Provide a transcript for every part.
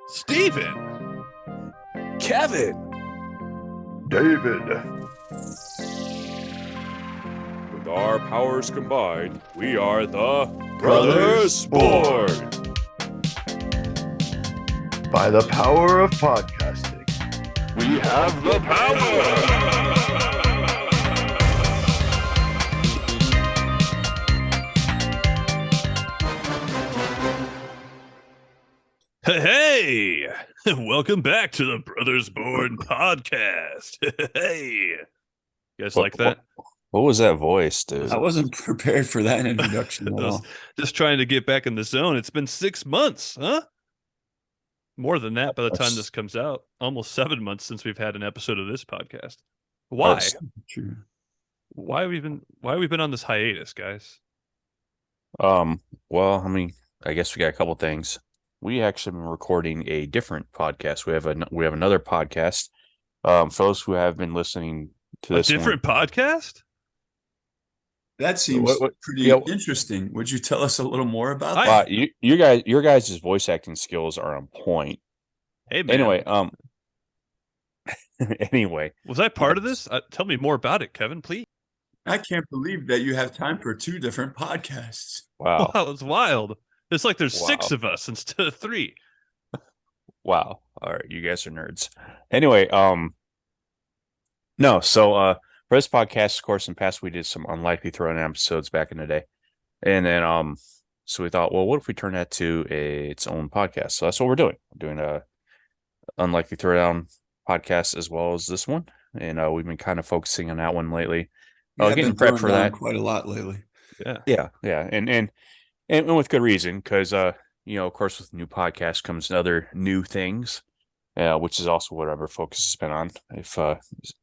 Steven. Kevin. David. With our powers combined, we are the Brothers Born. By the power of podcasting, We have the power. Hey, welcome back to the Brothers Born podcast. Hey, you guys like that? What was that voice, dude? I wasn't prepared for that introduction at all. Just trying to get back in the zone. It's been 6 months, huh? More than that by the time this comes out. Almost 7 months since we've had an episode of this podcast. Why? True. Why have we been on this hiatus, guys? Well, I guess we got a couple things. We actually been recording a different podcast. We have another podcast. For those who have been listening to this different podcast? That seems pretty interesting. Would you tell us a little more about that? Your guys' voice acting skills are on point. Hey, man. Anyway, was I part of this? Tell me more about it, Kevin, please. I can't believe that you have time for 2 different podcasts. Wow, it's wild. It's like there's 6 of us instead of 3. Wow. All right, you guys are nerds. Anyway, no. So, for this podcast, of course, in the past we did some unlikely throwdown episodes back in the day, and then so we thought, well, what if we turn that to its own podcast? So that's what we're doing. We're doing a unlikely throwdown podcast as well as this one, and we've been kind of focusing on that one lately. Getting prepped for that quite a lot lately. Yeah, and with good reason, because of course, with new podcasts comes other new things, which is also what our focus has been on. If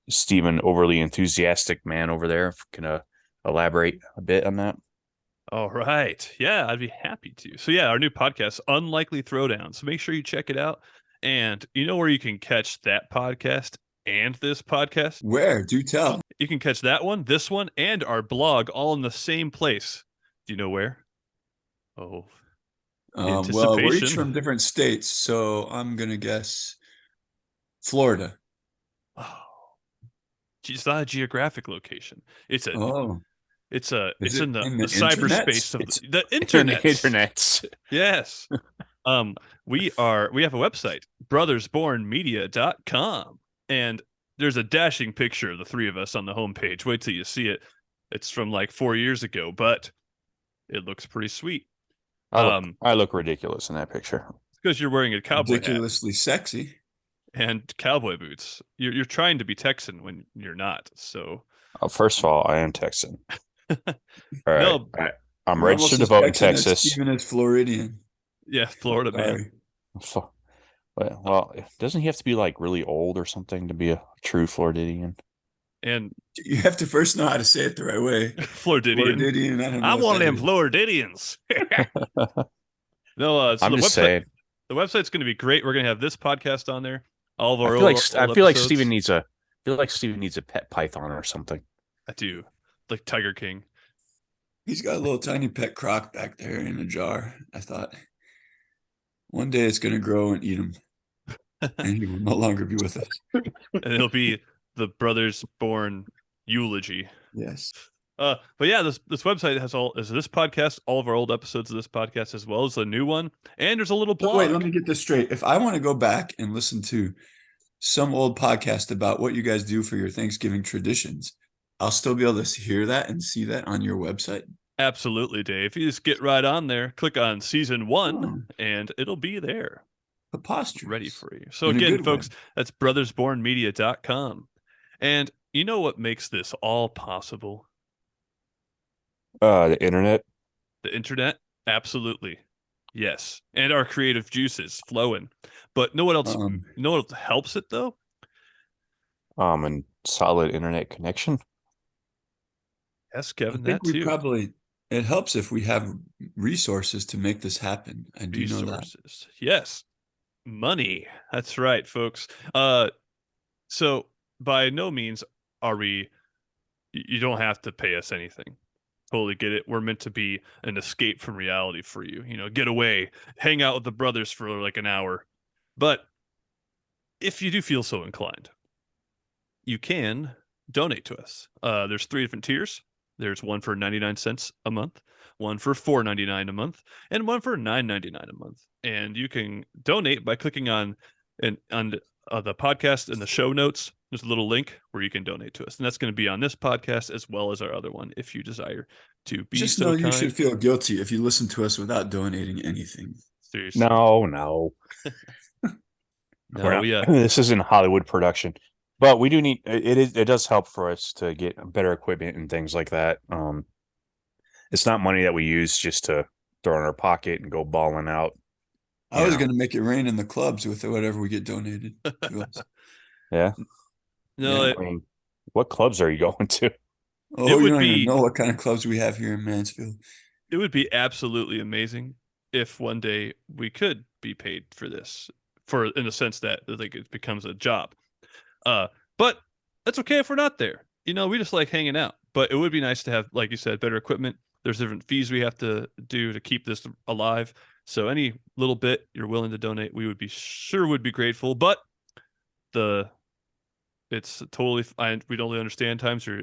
Steven, overly enthusiastic man over there, can elaborate a bit on that. All right. Yeah, I'd be happy to. So yeah, our new podcast, Unlikely Throwdown. So make sure you check it out. And you know where you can catch that podcast and this podcast? Where? Do tell. You can catch that one, this one, and our blog all in the same place. Do you know where? Oh, well, we're each from different states, so I'm gonna guess Florida. Oh, it's not a geographic location. It's in the cyberspace of the internet. Internets. Yes. We have a website, brothersbornmedia.com, and there's a dashing picture of the 3 of us on the homepage. Wait till you see it. It's from like 4 years ago, but it looks pretty sweet. I look ridiculous in that picture. It's because you're wearing a cowboy ridiculously hat sexy and cowboy boots. You're trying to be Texan when you're not. So, first of all, I am Texan. All right, no, I'm registered to vote in Texas. Steven is Floridian. Yeah, Florida man. Well, doesn't he have to be like really old or something to be a true Floridian? And you have to first know how to say it the right way. Floridian. I'm one of them Floridians. No, so I'm just saying. The website's going to be great. We're going to have this podcast on there. All of our I feel like Steven needs a pet python or something. I do, like Tiger King. He's got a little tiny pet croc back there in a jar. I thought one day it's going to grow and eat him, and he will no longer be with us. And it'll be the Brothers Born eulogy. Yes. But yeah, this website has this podcast, all of our old episodes of this podcast, as well as the new one. And there's a little blog. Wait, let me get this straight. If I want to go back and listen to some old podcast about what you guys do for your Thanksgiving traditions, I'll still be able to hear that and see that on your website. Absolutely, Dave. You just get right on there, click on season 1, and it'll be there. Preposterous. Ready for you. So again, folks, that's brothersbornmedia.com. And you know what makes this all possible? The internet. The internet? Absolutely. Yes. And our creative juices flowing. But know what else helps it though? And solid internet connection. Yes, Kevin, I think it helps if we have resources to make this happen. I do know that. Yes. Money. That's right, folks. So by no means are you don't have to pay us anything. Totally get it. We're meant to be an escape from reality for you. Get away, hang out with the brothers for like an hour. But if you do feel so inclined, you can donate to us. There's 3 different tiers. There's one for 99 cents a month, one for $4.99 a month, and one for $9.99 a month. And you can donate by clicking on the podcast in the show notes. There's a little link where you can donate to us, and that's going to be on this podcast as well as our other one if you desire to be Just so know kind. you should feel guilty if you listen to us without donating anything. Seriously. No. No, yeah. This isn't a Hollywood production, but we do need it does help for us to get better equipment and things like that. It's not money that we use just to throw in our pocket and go balling out. I was going to make it rain in the clubs with whatever we get donated to us. Yeah. No, Yeah. I mean, what clubs are you going to? Oh, It you would don't be- even know what kind of clubs we have here in Mansfield. it would be absolutely amazing if one day we could be paid for this, for in the sense that like it becomes a job. But that's okay if we're not there. You know, we just like hanging out. But it would be nice to have, like you said, better equipment. There's different fees we have to do to keep this alive. So any little bit you're willing to donate, we would be grateful. But it's totally we don't really understand times. Or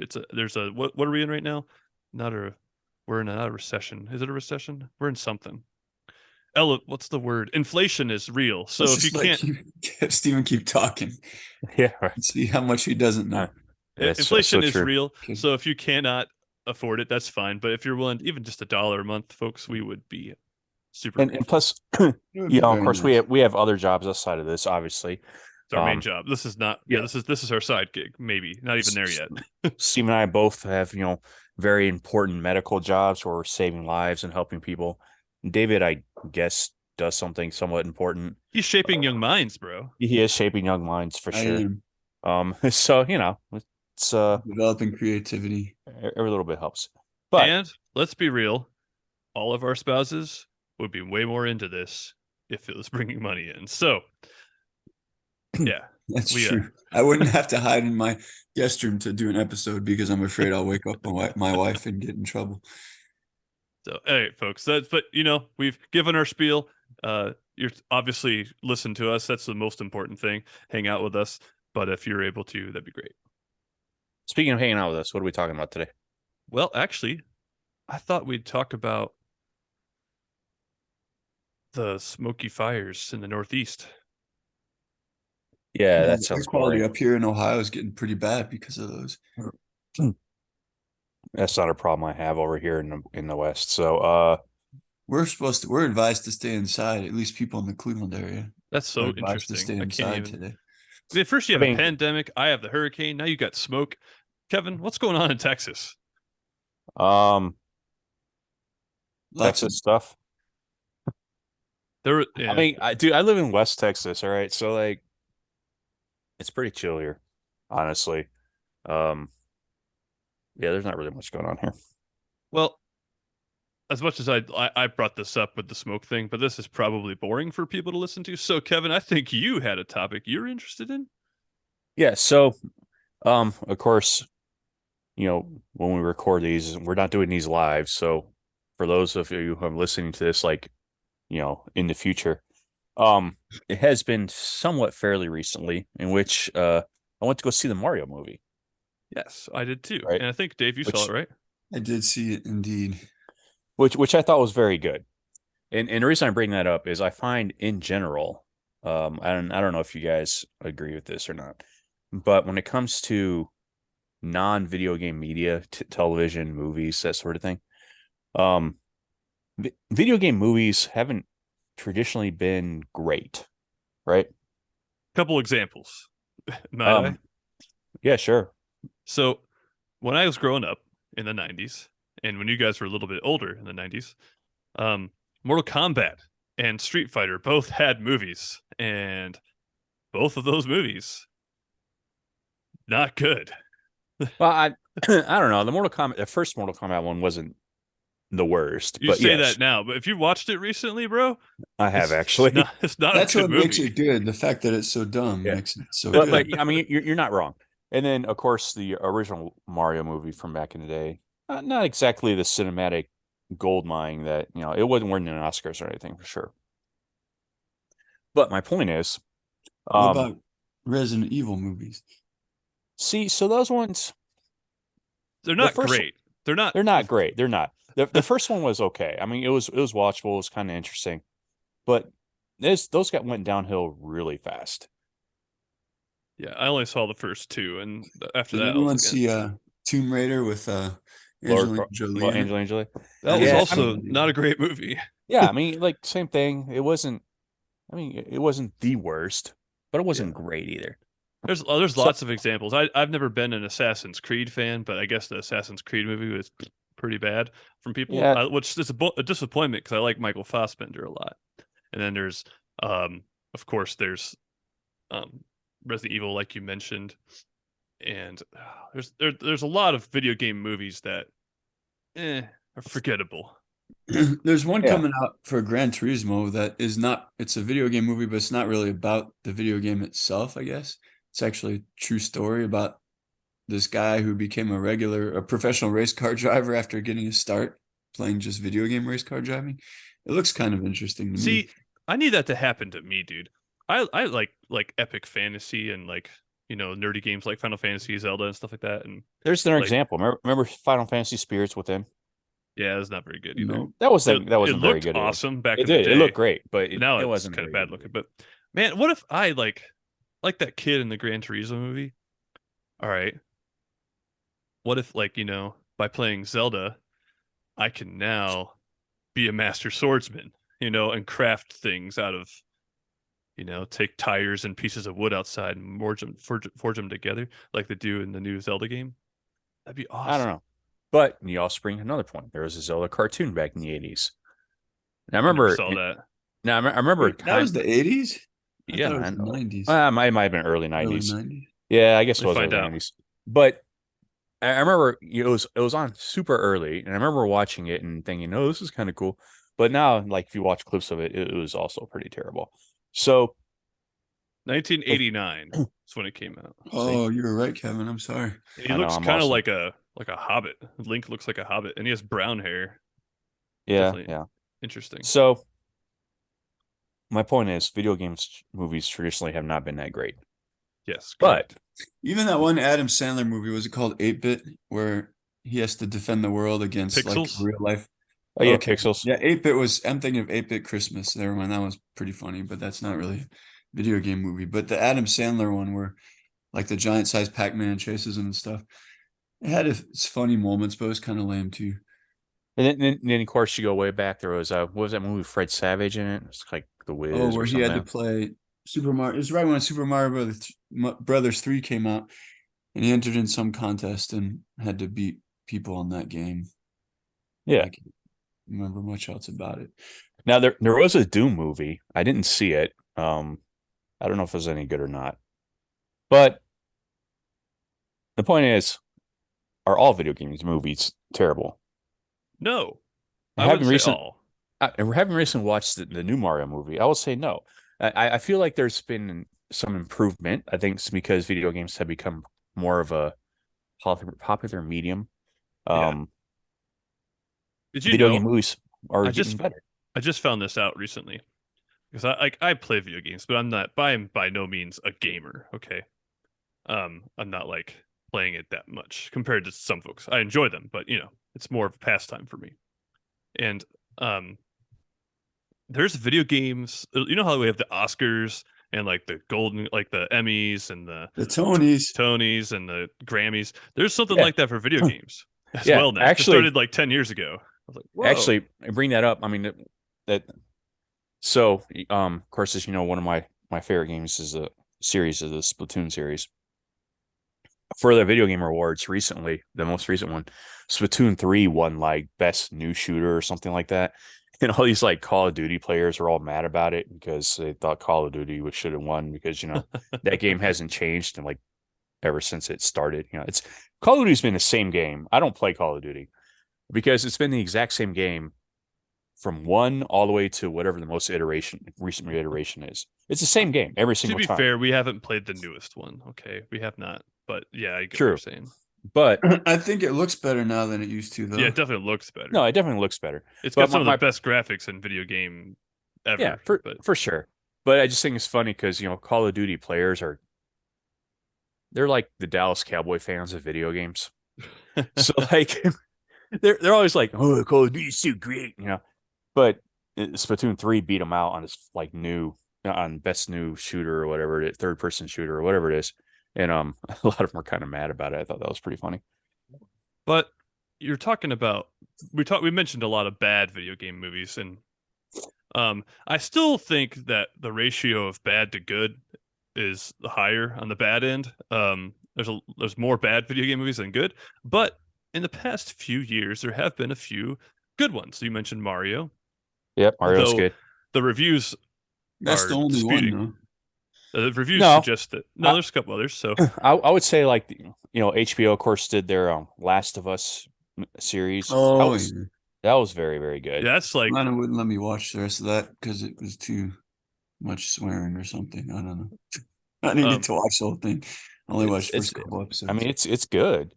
what are we in right now? We're in not a recession. Is it a recession? We're in something. What's the word? Inflation is real. So Let's if you just can't, Steven keep talking Yeah, right. and see how much he doesn't know. inflation is true. real. Okay. So if you cannot afford it, that's fine. But if you're willing, even just $1 a month, folks, we would be super And grateful. plus, It would be of very course, nice. we have other jobs outside of this, obviously. It's our main job. This is not. yeah. This is our side gig. Maybe not even there yet. Steve and I both have, very important medical jobs where we're saving lives and helping people. David, I guess, does something somewhat important. He's shaping young minds, bro. He is shaping young minds for I sure. am So it's developing creativity. every little bit helps. But And let's be real, all of our spouses would be way more into this if it was bringing money in. So, yeah, That's We, true. I wouldn't have to hide in my guest room to do an episode because I'm afraid I'll wake up my wife and get in trouble. So, hey, folks, but we've given our spiel. You're obviously listen to us. That's the most important thing. Hang out with us. But if you're able to, that'd be great. speaking of hanging out with us, what are we talking about today? Well, actually, I thought we'd talk about the smoky fires in the Northeast. Yeah, The that air sounds quality boring. up here in Ohio is getting pretty bad because of those. That's not a problem I have over here in the West. So We're advised to stay inside, at least people in the Cleveland area. That's so We're advised to interesting. stay I can't inside even. today. I mean, first you have I mean- a pandemic. I have the hurricane. Now you got smoke. Kevin, what's going on in Texas? Lots Texas stuff. There, I mean, I live in West Texas, all right. So like it's pretty chill here, honestly. Yeah, there's not really much going on here. well, as much as I brought this up with the smoke thing, but this is probably boring for people to listen to. So, Kevin, I think you had a topic you're interested in. Yeah, so of course, when we record these, we're not doing these live. So for those of you who are listening to this, like, in the future, it has been somewhat fairly recently in which I went to go see the Mario movie. Yes, I did too. Right. And I think, Dave, you saw it, right? I did see it indeed. Which I thought was very good. And the reason I bring that up is I find in general, I don't know if you guys agree with this or not, but when it comes to non-video game media, television, movies, that sort of thing, video game movies haven't traditionally been great, right? Couple examples. Might I? Yeah, sure. So, when I was growing up in the 90s, and when you guys were a little bit older in the 90s, Mortal Kombat and Street Fighter both had movies, and both of those movies, not good. Well, I I don't know. The first Mortal Kombat one wasn't the worst. You but say yes, that now, but if you watched it recently, bro, I have it's actually. It's not That's a good what makes movie. it good. The fact that it's so dumb Yeah. makes it so But good. I mean, you're not wrong. And then, of course, the original Mario movie from back in the day, not exactly the cinematic gold mine that it wasn't winning Oscars or anything for sure. But my point is, What Um, about Resident Evil movies? see, so those ones, They're the not first, great. They're not. they're not great. They're not. The first one was okay. I mean, it was watchable. It was kind of interesting, but those went downhill really fast. Yeah, I only saw the first two, and after Did that, I was anyone like, see Tomb Raider with Laura, Angelina Jolie well, in it? Angelina Jolie. that was Yeah, I also mean, not a great movie. yeah, I mean, like same thing. It wasn't. I mean, it wasn't the worst, but it Yeah. wasn't great either. There's So lots of examples. I've never been an Assassin's Creed fan, but I guess the Assassin's Creed movie was pretty bad from people, yeah, which is a disappointment because I like Michael Fassbender a lot. And then there's, of course, there's um, Resident Evil, like you mentioned, and there's a lot of video game movies that are forgettable. There's one yeah. coming out for Gran Turismo that is not, it's a video game movie, but it's not really about the video game itself, I guess. It's actually a true story about this guy who became a professional race car driver after getting his start playing just video game race car driving. It looks kind of interesting to me. See, I need that to happen to me, dude. I like epic fantasy and like nerdy games like Final Fantasy, Zelda, and stuff like that. And There's another like, example. Remember Final Fantasy Spirits Within? yeah, it's not very good either. No. That It wasn't very looked good either. awesome back It in the did. It day. looked great, but But now it it's wasn't kind of very bad good. looking. But man, what if I like that kid in the Gran Turismo movie? All right. What if by playing Zelda, I can now be a master swordsman, and craft things out of, take tires and pieces of wood outside and forge them together like they do in the new Zelda game. That'd be I don't awesome. know. But you also bring another point. There was a Zelda cartoon back in the 80s. And I I never remember saw that. now I remember Wait, that was the 80s? I yeah, thought it I was the know. 90s, It might have been early early 90s. 90s. Yeah, I guess it Let me was find early out. 90s. But I remember it was on super early, and I remember watching it and thinking, "Oh, this is kind of cool." But now, like if you watch clips of it, it was also pretty terrible. So, 1989 is when it came out. Oh, you were right, Kevin. I'm sorry. And he I know looks I'm kind of also like a hobbit. Link looks like a hobbit, and he has brown hair. yeah, Definitely yeah. interesting. So my point is, video games movies traditionally have not been that great. Yes, But correct. Even that one Adam Sandler movie, was it called 8-Bit, where he has to defend the world against like Pixels. real life? oh yeah, Okay. Pixels. Yeah, 8-Bit was, I'm thinking of 8-Bit Christmas. Never mind. That was pretty funny, but that's not really a video game movie. But the Adam Sandler one where like the giant sized Pac-Man chases him and stuff. It had its funny moments, but it was kind of lame too. And then, of course you go way back. There was what was that movie with Fred Savage in it? It's like The Oh, Wiz or where he had to something. play Super Mario. It was right when Super Mario Brothers 3 came out, and he entered in some contest and had to beat people on that game. Yeah. I can't remember much else about it. Now there was a Doom movie. I didn't see it. I don't know if it was any good or not. But the point is, are all video games movies terrible? No, I I wouldn't haven't say recent all. I haven't recently watched the new Mario movie. I will say no. I feel like there's been some improvement. I think it's because video games have become more of a popular medium. Yeah. Did you Video game know? movies are I getting just better. I just found this out recently because I play video games, but I'm by no means a gamer. Okay. I'm not like playing it that much compared to some folks. I enjoy them, but it's more of a pastime for me. And um, there's video games. You know how we have the Oscars and like the golden, like the Emmys and the The Tonys. Tonys and the Grammys. There's something Yeah. like that for video games as Yeah, well now. It actually- started like 10 years ago. I was like, whoa. Actually, I bring that up. I mean that. So, of course, as you know, one of my favorite games is a series of the Splatoon series. For the Video Game Awards recently, the most recent one, Splatoon 3 won like best new shooter or something like that. And all these like Call of Duty players were all mad about it because they thought Call of Duty should have won because that game hasn't changed and like ever since it started. It's Call of Duty's been the same game. I don't play Call of Duty because it's been the exact same game from 1 all the way to whatever the most recent iteration is. It's the same game every To single be time. fair, we haven't played the newest one. Okay, we have not. But yeah, I get what True. you're saying. But I think it looks better now than it used to, though. Yeah, it definitely looks better. no, it definitely looks better. It's but got some of my- the best graphics in video game ever. Yeah, but for sure. But I just think it's funny because Call of Duty players they're like the Dallas Cowboy fans of video games. So like they're always like, oh, Call of Duty's so great, But Splatoon 3 beat them out on this like new on best new shooter or whatever it is, third person shooter or whatever it is. And a lot of them were kind of mad about it. I thought that was pretty funny. But you're talking about we mentioned a lot of bad video game movies, and I still think that the ratio of bad to good is higher on the bad end. There's more bad video game movies than good, but in the past few years there have been a few good ones. You mentioned Mario, Yep, Mario's though good. the reviews That's are the only disputing. one, The reviews No. suggest that there's a couple others. So I would say like HBO of course did their Last of Us series. though. That was very, very good. yeah, that's like Lana wouldn't let me watch the rest of that because it was too much swearing or something. I don't know. I needed to watch the whole thing. I only watched the first couple episodes. I mean, it's good.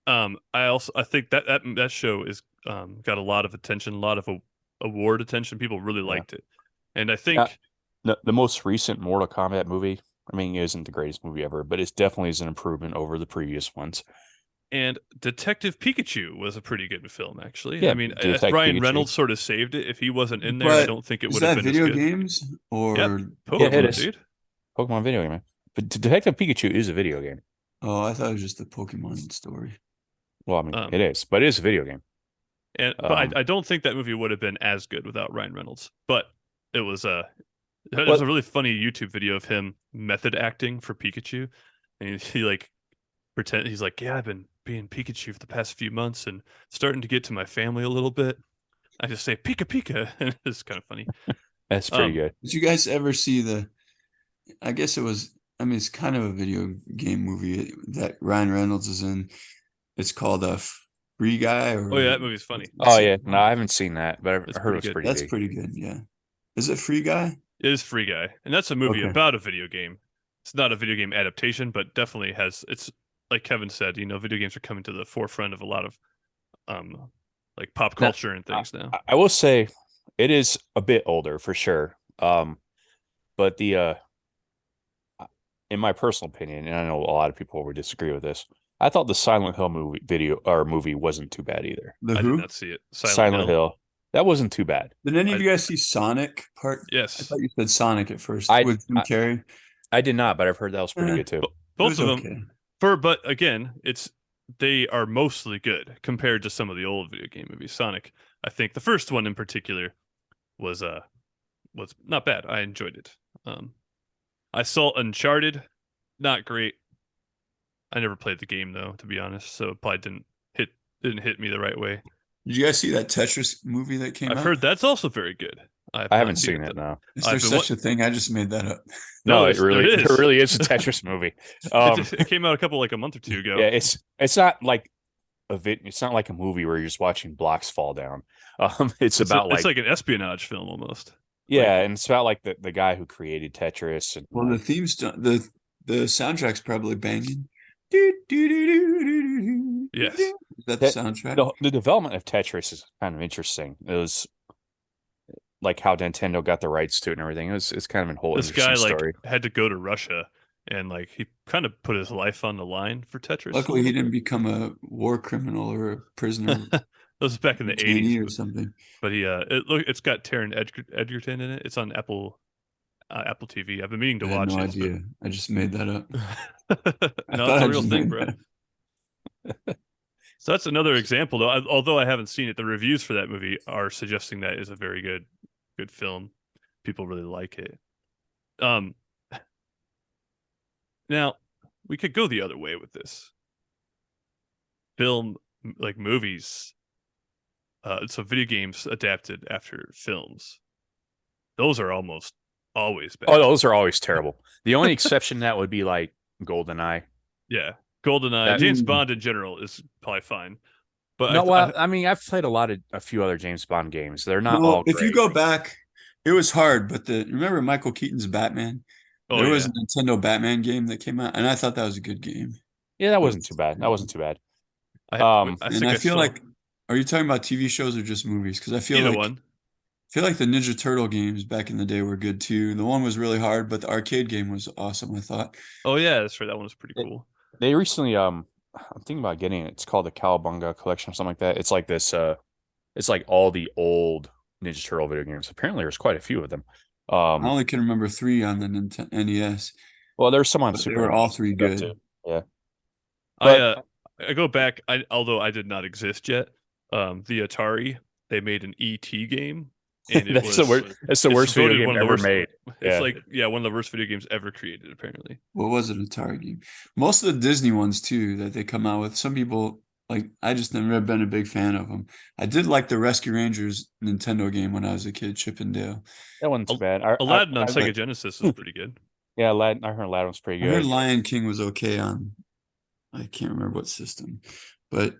I think that show is got a lot of attention, a lot of award attention. People really liked it, and I think the most recent Mortal Kombat movie, I mean, it isn't the greatest movie ever, but it definitely is an improvement over the previous ones. And Detective Pikachu was a pretty good film, actually. Yeah, I mean, Detective Ryan Pikachu. Reynolds sort of saved it. If he wasn't in there, I But don't think it is would have that been video as good. games or Yep. Yeah, it Pokemon, is. dude. Pokemon video game. But Detective Pikachu is a video game. Oh, I thought it was just the Pokemon story. Well, I mean, it is, but it is a video game. But I don't think that movie would have been as good without Ryan Reynolds. But it was there's a really funny YouTube video of him method acting for Pikachu, and he like he's like, yeah, I've been being Pikachu for the past few months and starting to get to my family a little bit. I just say Pika Pika, and it's kind of funny. That's pretty good. Did you guys ever see I guess it was, I mean, it's kind of a video game movie that Ryan Reynolds is in. It's called Free Guy. Oh yeah, that movie's funny. Oh yeah, no, I haven't seen that, but I heard it was pretty That's big. pretty good. Yeah, is it Free Guy? It is Free Guy, and that's a movie Okay. about a video game. It's not a video game adaptation, but definitely has. It's like Kevin said, video games are coming to the forefront of a lot of like pop culture and things now. I will say it is a bit older for sure. But in my personal opinion, and I know a lot of people would disagree with this, I thought the Silent Hill movie wasn't too bad either. The I Who? did not see it. Silent Hill. That wasn't too bad. Did any of you guys see Sonic part? I Yes, thought you said Sonic at first I- with Jim Carrey. I did not, but I've heard that was pretty good too. It both was of them. okay. But again, they are mostly good compared to some of the old video game movies. Sonic, I think the first one in particular was not bad. I enjoyed it. I saw Uncharted, not great. I never played the game though, to be honest, so it probably didn't hit me the right way. Did you guys see that Tetris movie that came out? I've heard that's also very good. I haven't seen it. No, Is there I've been such a thing? I just made that up. No, it there really is. is a Tetris movie. It came out a month or two ago. Yeah, it's not like it's not like a movie where you're just watching blocks fall down. It's about it's like an espionage film almost. yeah, and it's about like the guy who created Tetris and Well, the theme's the soundtrack's probably banging. Do, do, do, do, do, do, do. Yes. Is that the soundtrack? the development of Tetris is kind of interesting. It was like how Nintendo got the rights to it and everything. It's kind of a whole This guy interesting story. had to go to Russia and he kind of put his life on the line for Tetris. Luckily, he didn't become a war criminal or a prisoner. That was back in the detainee 80s or something. But it's got Taron Edgerton in it. It's on Apple TV. I've been meaning to I had watch no it. idea. I just made that up. No, thought it's I a real just thing, made bro. that. So that's another example, though. Although I haven't seen it, the reviews for that movie are suggesting that is a very good film. People really like it. Now we could go the other way with this. Film, like movies. So video games adapted after films. Those are almost always bad. Oh, those are always terrible. The only exception to that would be like GoldenEye. Yeah. GoldenEye, James Bond in general is probably fine. But I mean, I've played a few other James Bond games. They're not Well, all if you great. go back, it was hard. But remember Michael Keaton's Batman? There was a Nintendo Batman game that came out, and I thought that was a good game. Yeah, that wasn't too bad. That wasn't too bad. I feel like, are you talking about TV shows or just movies? Because I feel either like one. feel like the Ninja Turtle games back in the day were good too. The one was really hard, but the arcade game was awesome, I thought. Oh yeah, that's right. That one was pretty They, cool. they recently I'm thinking about getting it. It's called the Cowabunga Collection or something like that. It's like this it's like all the old Ninja Turtle video games. Apparently there's quite a few of them. I only can remember 3 on the Nintendo NES, Well, there's some on but they Super were all NES 3 stuff too. good. Yeah. I But I go back. Although I did not exist yet. The Atari, they made an ET game, and it that's the was worst that's the it's worst video voted game one of the ever worst. made. It's Yeah. like one of the worst video games ever created. Apparently. What was it, Atari game? Most of the Disney ones too that they come out with. Some people like I just never been a big fan of them. I did like the Rescue Rangers Nintendo game when I was a kid, Chip and Dale. That wasn't too bad. Aladdin on I Sega heard, Genesis was pretty good. yeah, Aladdin, I heard Aladdin was pretty I heard good. Lion King was okay on I can't remember what system, but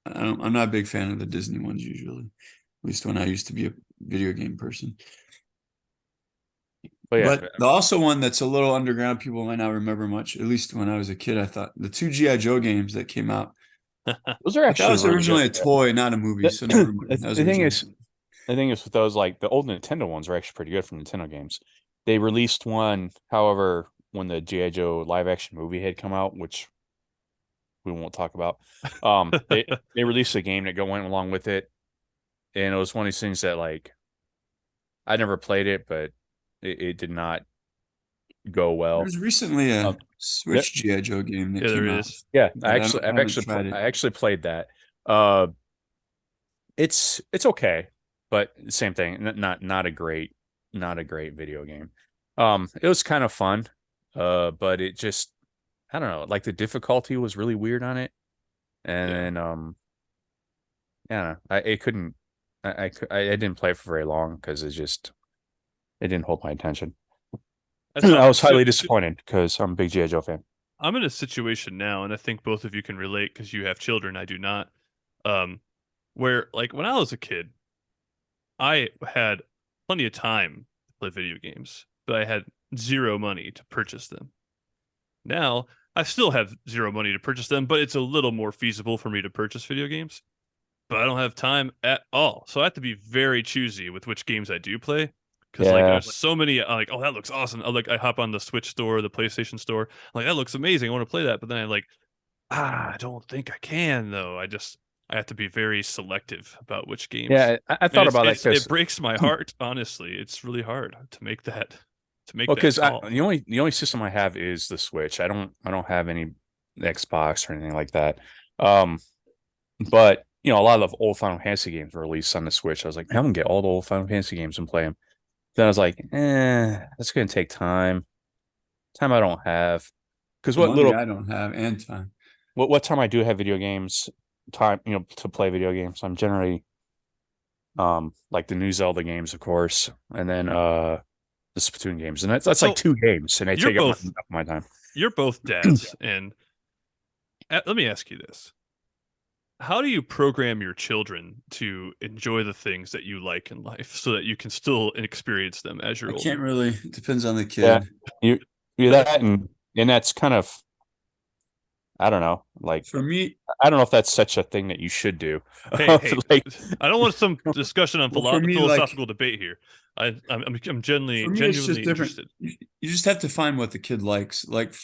I'm not a big fan of the Disney ones usually. At least when I used to be a video game person. But yeah, But the also one that's a little underground, people might not remember much. At least when I was a kid, I thought the 2 GI Joe games that came out. those are That actually was really originally good. a toy, not a movie. So never mind. That was The thing originally. is, the thing is with those, like the old Nintendo ones are actually pretty good from Nintendo games. They released one, however, when the G.I. Joe live action movie had come out, which we won't talk about. They released a game that went along with it, and it was one of these things that like I never played it, but it did not go well. There's recently a Um, Switch GI Joe game that Yeah, there came out. is. Yeah, But I haven't tried it. I actually played that. It's okay, but same thing. Not a great video game. It was kind of fun, but it just I don't know. Like the difficulty was really weird on it, and Yeah. then yeah, I couldn't. I didn't play it for very long because it didn't hold my attention. That's I was so- highly disappointed because I'm a big G.I. Joe fan. I'm in a situation now, and I think both of you can relate because you have children. I do not. Where like when I was a kid, I had plenty of time to play video games, but I had zero money to purchase them. Now I still have zero money to purchase them, but it's a little more feasible for me to purchase video games. But I don't have time at all, so I have to be very choosy with which games I do play. Because like Yeah. there's so many, like, oh, that looks awesome. I hop on the Switch store, the PlayStation store, I'm like, that looks amazing. I want to play that, but then I like, I don't think I can though. I have to be very selective about which games. Yeah, I And thought about that it because breaks my heart. Honestly, it's really hard to make that well, because call. the only system I have is the Switch. I don't have any Xbox or anything like that. But you know, a lot of the old Final Fantasy games were released on the Switch. I was like, I'm gonna get all the old Final Fantasy games and play them. Then I was like, that's gonna take time. Time I don't have. Because what Money little I don't have and time. what time I do have video games, time, you know, to play video games, I'm generally like the new Zelda games, of course, and then the Splatoon games. And that's So, like 2 games, and they you're take up both- my time. You're both dads, and let me ask you this. How do you program your children to enjoy the things that you like in life so that you can still experience them as you're I older? can't really. It depends on the kid. Yeah. You that and that's kind of I don't know. Like For me, I don't know if that's such a thing that you should do. Hey, Like, I don't want some discussion on Well, for me, like- philosophical debate here. I'm genuinely for me, it's just genuinely different. interested. You just have to find what the kid likes. Like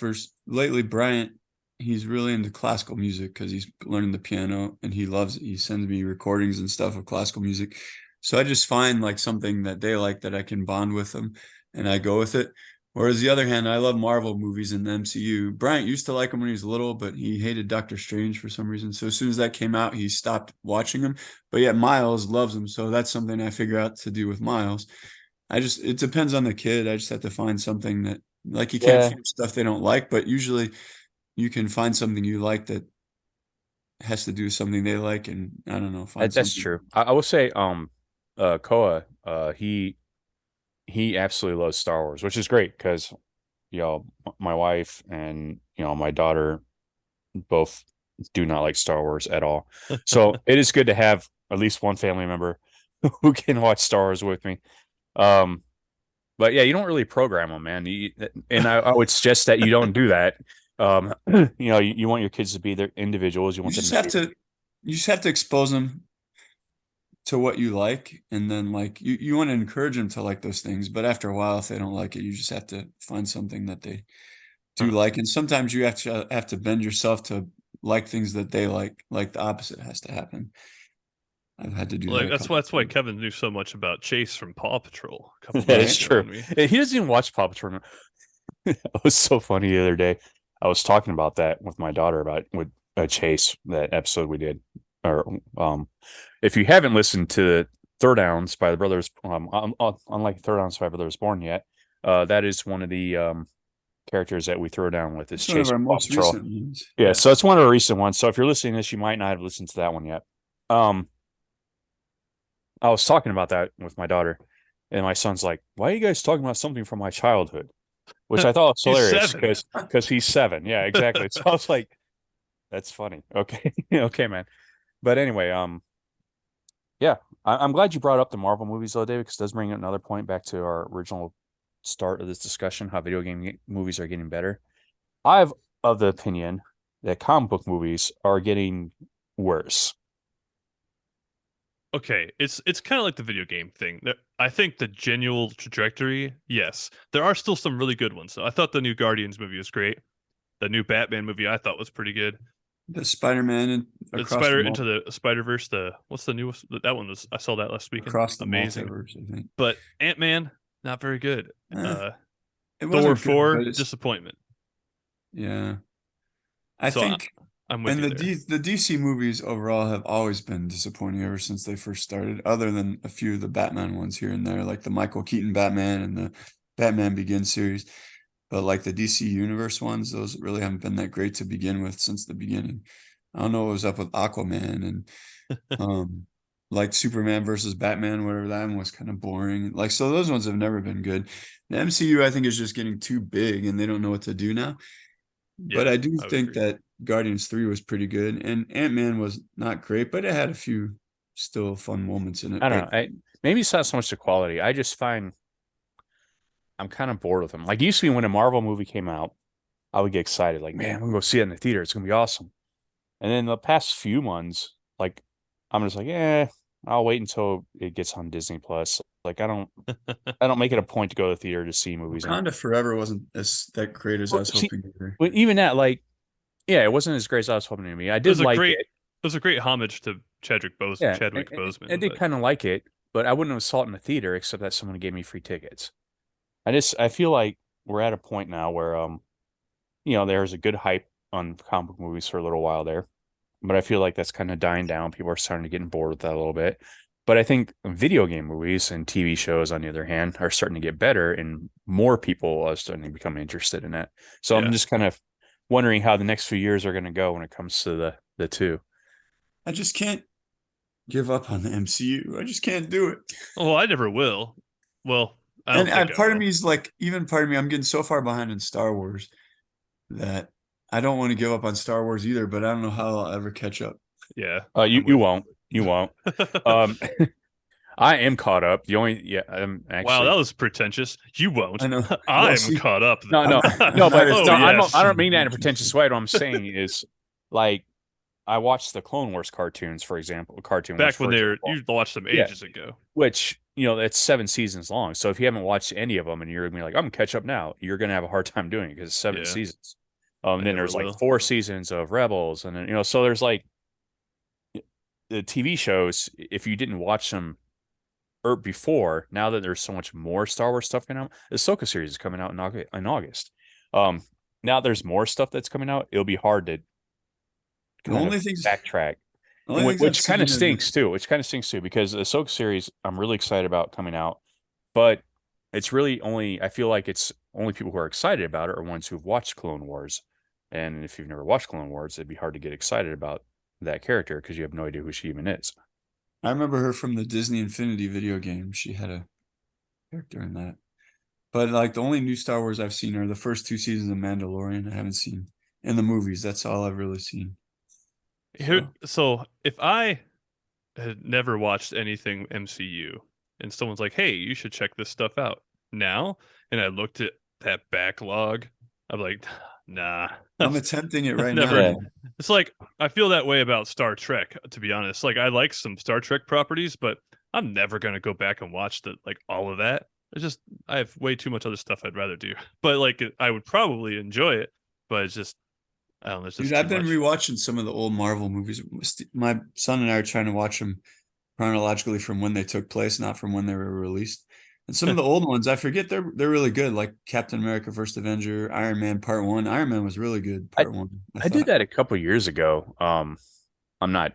lately, Bryant, he's really into classical music because he's learning the piano and he loves it. He sends me recordings and stuff of classical music. So I just find like something that they like that I can bond with them and I go with it. Whereas the other hand, I love Marvel movies and the MCU. Bryant used to like them when he was little, but he hated Doctor Strange for some reason. So as soon as that came out, he stopped watching them. But yet Miles loves them. So that's something I figure out to do with Miles. It depends on the kid. I just have to find something that, like, you can't force stuff they don't like, but usually you can find something you like that has to do with something they like. And I don't know. that's something. true. I will say, Koa, he absolutely loves Star Wars, which is great because, you know, my wife and, you know, my daughter both do not like Star Wars at all. So it is good to have at least one family member who can watch Star Wars with me. But yeah, you don't really program them, man. And I would suggest that you don't do that. You know, you want your kids to be their individuals. You want them You just have to expose them to what you like, and then like you want to encourage them to like those things, but after a while, if they don't like it, you just have to find something that they do like. And sometimes you have to bend yourself to like things that they like the opposite has to happen. I've had to do that Like a that's couple why times. Kevin knew so much about Chase from Paw Patrol a couple That months is ago true. on me. He doesn't even watch Paw Patrol. It was so funny the other day. I was talking about that with my daughter about with Chase, that episode we did. Or if you haven't listened to Third Downs by the Brothers, unlike Third Downs by Brothers Born yet, that is one of the characters that we throw down with is It's one of Chase our from Paw most Patrol. recent ones. Yeah, so it's one of the recent ones. So if you're listening to this, you might not have listened to that one yet. I was talking about that with my daughter, and my son's like, "Why are you guys talking about something from my childhood?" Which I thought was He's hilarious 7. because he's 7. Yeah, exactly. So I was like, "That's funny." Okay, okay, man. But anyway, yeah, I'm glad you brought up the Marvel movies though, David, because it does bring another point back to our original start of this discussion: how video game movies are getting better. I've of the opinion that comic book movies are getting worse. Okay, it's kind of like the video game thing. I think the genuine trajectory, yes, there are still some really good ones. So I thought the new Guardians movie was great. The new Batman movie I thought was pretty good. The Spider-Man and The across the Into the Spider-Verse, what's the newest? That one was, I saw that last weekend. across the Amazing. multiverse, I think. But Ant-Man, not very good. Eh, it Thor wasn't good, 4, but it's disappointment. yeah. I So think I'm with and you there. the DC movies overall have always been disappointing ever since they first started, other than a few of the Batman ones here and there, like the Michael Keaton Batman and the Batman Begins series. But like the DC Universe ones, those really haven't been that great to begin with since the beginning. I don't know what was up with Aquaman and like Superman versus Batman, whatever that one was kind of boring. Like so those ones have never been good. The MCU I think is just getting too big and they don't know what to do now. But Yeah, I do I would think agree. that Guardians 3 was pretty good and Ant-Man was not great, but it had a few still fun moments in it. I But don't know. Maybe it's not so much the quality. I just find I'm kind of bored with them. Like, it used to be when a Marvel movie came out, I would get excited, like, man, I'm gonna go see it in the theater. It's gonna be awesome. And then the past few months, like, I'm just like, I'll wait until it gets on Disney Plus. Like, I don't make it a point to go to the theater to see movies. Wakanda Forever wasn't as that great as I Well, was see, hoping either. but even that, like, yeah, it wasn't as great as I was hoping to be. I It did was a like great it. it was a great homage to Yeah, Chadwick I Boseman, did but kind of like it, but I wouldn't have saw it in the theater except that someone gave me free tickets. I feel like we're at a point now where there's a good hype on comic book movies for a little while there, but I feel like that's kind of dying down. People are starting to get bored with that a little bit. But I think video game movies and TV shows, on the other hand, are starting to get better, and more people are starting to become interested in it. So I'm yeah. just kind of wondering how the next few years are going to go when it comes to the two. I just can't give up on the MCU. I just can't do it. Well, I never will. Well, I don't And think I part of will. me is like, even part of me, I'm getting so far behind in Star Wars that I don't want to give up on Star Wars either, but I don't know how I'll ever catch up. Yeah, You I'm you with won't you won't. Um, I am caught up. I'm Wow, that actually was pretentious. You won't. I know. Well, I'm see, caught up no, though. no, I'm no, not but as Oh no, yes. I don't mean that in a pretentious way. What I'm saying is, like, I watched the Clone Wars cartoons, for example, Back when for example. you watched them Yeah, ages ago. which it's 7 seasons long. So if you haven't watched any of them and you're gonna be like, I'm gonna catch up now, you're gonna have a hard time doing it because it's 7 seasons. I Then never there's like will. 4 seasons of Rebels, and then so there's like the TV shows. If you didn't watch them before, now that there's so much more Star Wars stuff coming out, the Ahsoka series is coming out in August. Now there's more stuff that's coming out. It'll be hard to the kind of only things, backtrack, the only things I've which kind seen of are stinks too. Which kind of stinks too because the Ahsoka series I'm really excited about coming out, but it's really only I feel like it's only people who are excited about it are ones who've watched Clone Wars, and if you've never watched Clone Wars, it'd be hard to get excited about that character because you have no idea who she even is. I remember her from the Disney Infinity video game. She had a character in that. But like the only new Star Wars I've seen are the first 2 seasons of Mandalorian. I haven't seen in the movies. That's all I've really seen. So if I had never watched anything MCU and someone's like, "Hey, you should check this stuff out now," and I looked at that backlog, I'm like, Nah. I'm attempting it right Never. now. It's like I feel that way about Star Trek, to be honest. Like I like some Star Trek properties, but I'm never gonna go back and watch all of that. It's just I have way too much other stuff I'd rather do. But like I would probably enjoy it, but it's just I don't know. It's just Dude, I've too been much. rewatching some of the old Marvel movies. My son and I are trying to watch them chronologically from when they took place, not from when they were released. And some of the old ones, I forget they're really good, like Captain America: First Avenger, Iron Man Part 1. Iron Man was really good, Part 1. I did that a couple years ago. I'm not.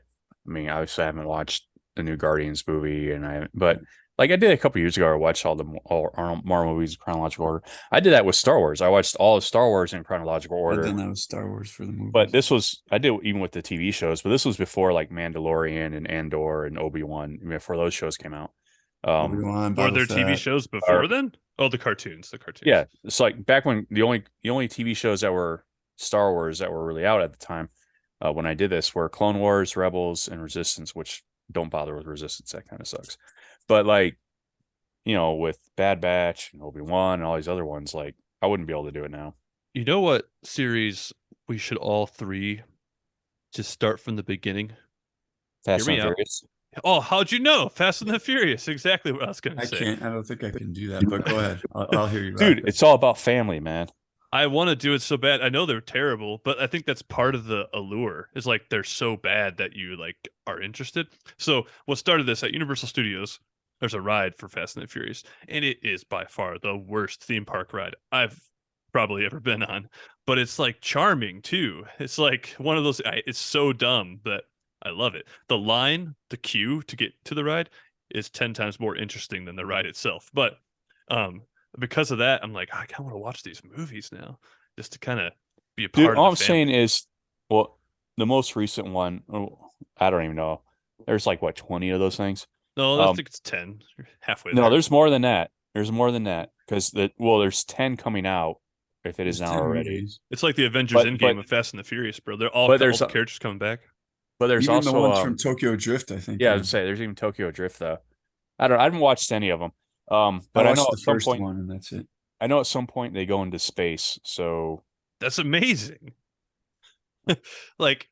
I mean, obviously, I haven't watched the new Guardians movie, but like I did a couple years ago. I watched all Marvel movies in chronological order. I did that with Star Wars. I watched all of Star Wars in chronological I've order. done that with Star Wars for the movies. But I did even with the TV shows. But this was before like Mandalorian and Andor and Obi-Wan, before those shows came out. Obi-Wan, Were Boba there TV Fett. shows before then? Oh, the cartoons. Yeah, it's like back when the only TV shows that were Star Wars that were really out at the time when I did this were Clone Wars, Rebels, and Resistance, which don't bother with Resistance. That kind of sucks. But like, with Bad Batch and Obi-Wan and all these other ones, like I wouldn't be able to do it now. You know what series we should all three just start from the beginning? Fast Hear me and out. Furious. Oh, how'd you know? Fast and the Furious. Exactly what I was going to I say. can't. I don't think I can do that. But go ahead. I'll hear you. Dude, it's all about family, man. I want to do it so bad. I know they're terrible, but I think that's part of the allure. Is like they're so bad that you like are interested. So what started this at Universal Studios? There's a ride for Fast and the Furious, and it is by far the worst theme park ride I've probably ever been on. But it's like charming too. It's like one of those. It's so dumb, but I love it. The queue to get to the ride is 10 times more interesting than the ride itself. But because of that, I'm like, I kind of want to watch these movies now just to kind of be a Dude, part all of I'm the family. saying is, well, the most recent one, I don't even know. There's like what 20 of those things. No, I think it's 10. You're halfway No, there. there's more than that. There's more than that because there's 10 coming out if it is There's not 10 already. movies. It's like the Avengers But- Endgame but- of Fast and the Furious, bro. They're all but all there's the a- characters coming back. But there's Even also the ones from Tokyo Drift, I think. yeah, I would say there's even Tokyo Drift though. I haven't watched any of them. But I I know watched the at some first point one, and that's it. I know at some point they go into space. So That's amazing. Like,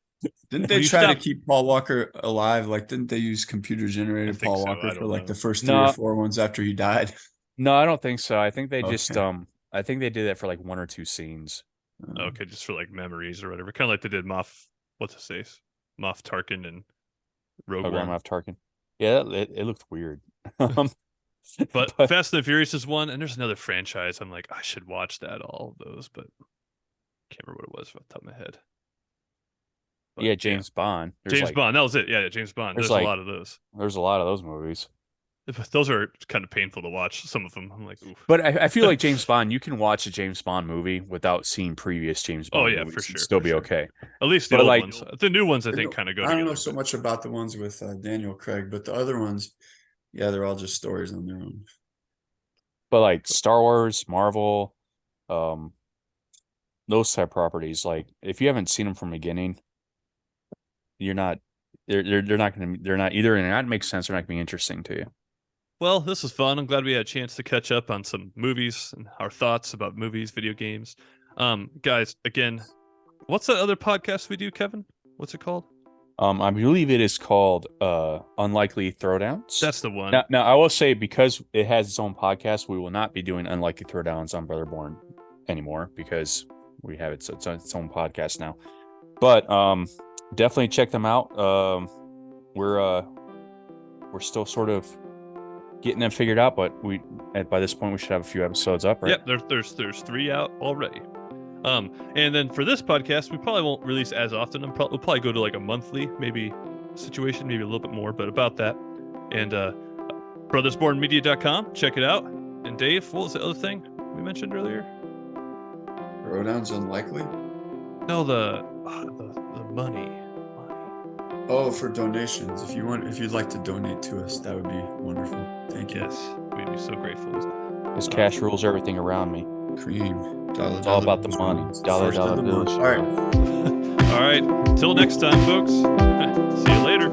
Didn't When they you try to stop- keep Paul Walker alive? Like, didn't they use computer I generated think Paul so. Walker I for don't like know. the first 3 No. or 4 ones after he died? no, I don't think so. I think they just Okay. I think they did that for like 1 or 2 scenes. okay, just for like memories or whatever. Kind of like they did Moff Tarkin and Rogue Grand One. Moff Tarkin. Yeah, it looked weird. But but- Fast and the Furious is one, and there's another franchise. I'm like, I should watch all of those, but can't remember what it was off the top of my head. But, yeah, James Bond. James Bond. That was it. Yeah, James Bond. there's There's a like- lot of those. There's a lot of those movies. Those are kind of painful to watch. Some of them, I'm like, oof. But I feel like James Bond, you can watch a James Bond movie without seeing previous James Bond Oh, yeah, movies for and sure, still for be sure. okay. At least the But, old like- ones. The new ones, I think, kind of go I don't together. know so much about the ones with Daniel Craig, but the other ones, yeah, they're all just stories on their own. But like Star Wars, Marvel, those type properties, like if you haven't seen them from the beginning, they're not make sense, they're not gonna be interesting to you. Well, this was fun. I'm glad we had a chance to catch up on some movies and our thoughts about movies, video games. Guys, again, what's that other podcast we do, Kevin? What's it called? I believe it is called Unlikely Throwdowns. That's the one. Now I will say, because it has its own podcast, we will not be doing Unlikely Throwdowns on Brotherborn anymore because we have its own podcast now. But definitely check them out. We're still sort of getting them figured out, but by this point we should have a few episodes up, right? Yep, there's 3 out already. And then for this podcast, we probably won't release as often. We'll probably go to like a monthly maybe situation, maybe a little bit more, but about that. And brothersbornmedia.com, check it out. And Dave, what was the other thing we mentioned earlier? Throwdown's unlikely. No, the money. Oh, for donations. If you'd like to donate to us, that would be wonderful. Thank you. Yes, we'd be so grateful. Because cash rules everything around me. Cream. Dollar, It's all dollar about the bills, money. man. Dollar, First of dollar the bills. month. All right. All right, till next time, folks. See you later.